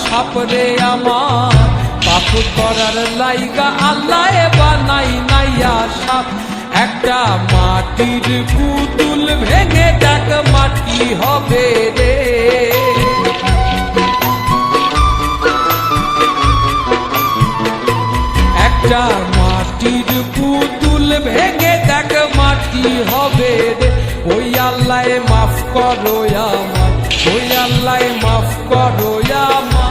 সাপরে আমার পাপ করার লাইগা আল্লাহ বানাই নাইয়া সাপ একটা মাটির পুতুল ভেঙে দেখ মাটি হবে রে একটা মাটির পুতুল ভেঙে দেখ মাটি হবে রে ওই আল্লাহ মাফ করো আমার ওই আল্লাহ মাফ করো আমার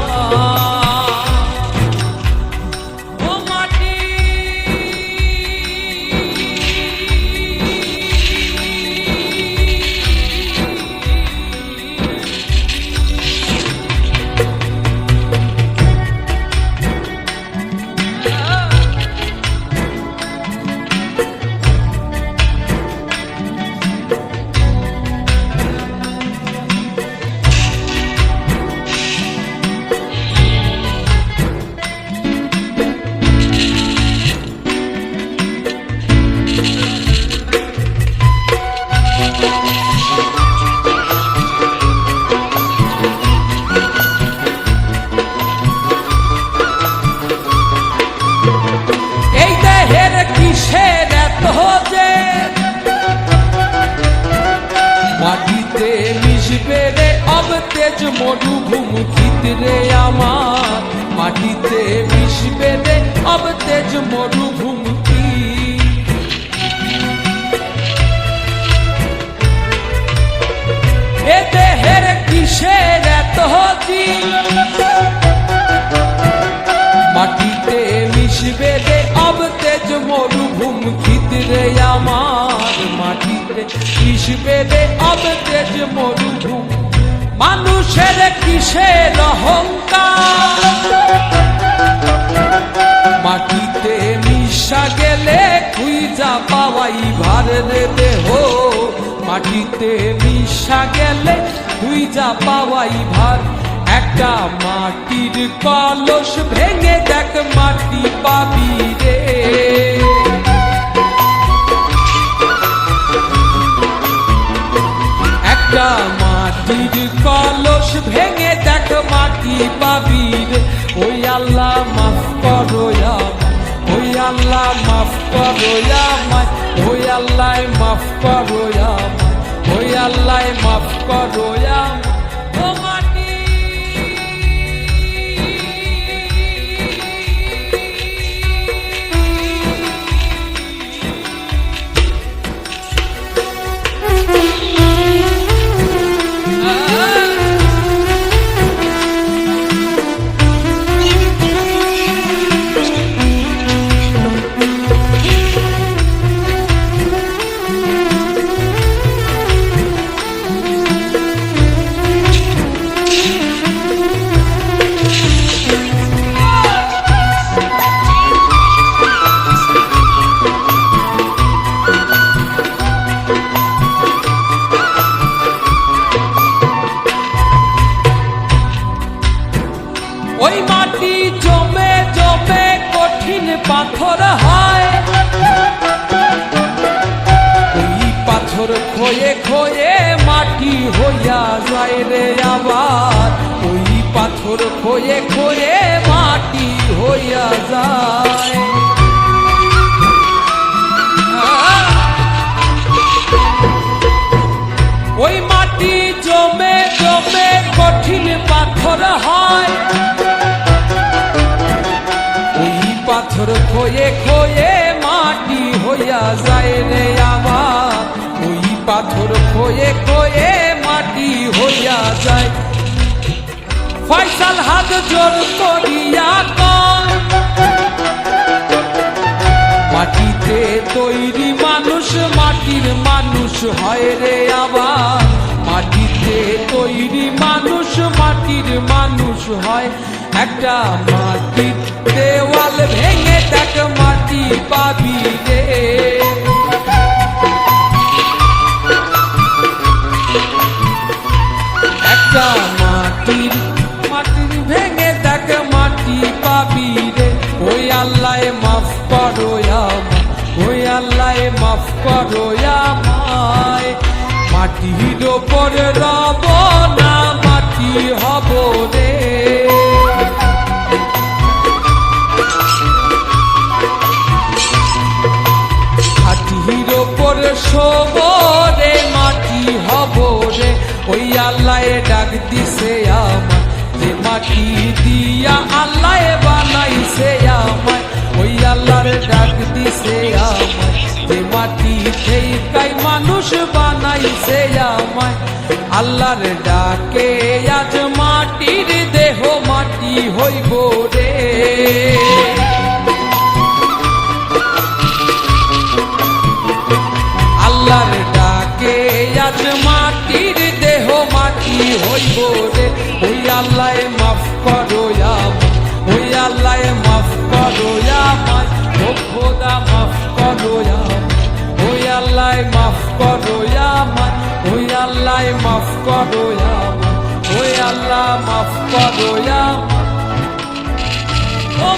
মাটিতে মিশবে রে অব তেজ মরুভূমি রে আমার মাটিতে মিশবে রে অব তেজ মরুভূমি এ দেহের কিসের এত মাটিতে মিশবে রে অব তেজ মরুভূমি রে আমার মাটিতে মিশবে রে অব তেজ মরুভূমি মানুষের কিসের অহংকার মাটিতে মিশা গেলে খুঁজা পাওয়াই ভার রে দেহ মাটিতে মিশা গেলে খুঁজা পাওয়াই ভার একটা মাটির কলস ভেঙে দেখ মাটি পাবি রে একটা মাটির কলস ভেঙে দেখ মাটি পাবি রে ওই আল্লাহ মাফ করো আমায় ওই আল্লাহ মাফ করো আমায় ওই আল্লাহ মাফ করো আমায় ওই আল্লাহ মাফ করো আমায় ও মাটি ওই মাটি জমে জমে কঠিন পাথর হয় ওই পাথর ক্ষয়ে ক্ষয়ে মাটি হইয়া যায় রে আবার ওই পাথর ক্ষয়ে ক্ষয়ে মাটি হইয়া যায় ওই মাটি জমে জমে কঠিন পাথর হয় পাথর ক্ষয়ে ক্ষয়ে মাটি হইয়া যায় রে আমার ওই পাথর ক্ষয়ে ক্ষয়ে মাটি হইয়া যায় ফয়সাল হাত জোর করিয়া কয় মাটিতে তৈরি মানুষ মাটির মানুষ হয় রে আবার মাটিতে তৈরি মানুষ মাটির মানুষ হয় একটা মাটির দেওয়াল ভেঙে দেখ মাটি পাবি রে একটা মাটির ভেঙে দেখ মাটি পাবি রে ওই আল্লাহ মাফ করো আমায় ওই আল্লাহ মাফ করো আমায় মাটির ওপর রব না মাটি হব রে মাটি দিয়া আল্লাহ বানাইছে আমায়, ওই আল্লাহর ডাক দিছে আমায়। যে মাটি থেইকাই মানুষ বানাইছে আমায়, আল্লাহর ডাকে আজ মাটির দেহ মাটি হইব রে। আল্লাহর ডাকে আজ মাটির দেহ মাটি হইব রে। ওই আল্লাহ মাফ করো আমায়, ওই আল্লাহ মাফ করো আমায়, ও খোদা মাফ করো আমায়, ওই আল্লাহ মাফ করো আমায়, ওই আল্লাহ মাফ করো আমায়, ওই আল্লাহ মাফ করো আমায়। ও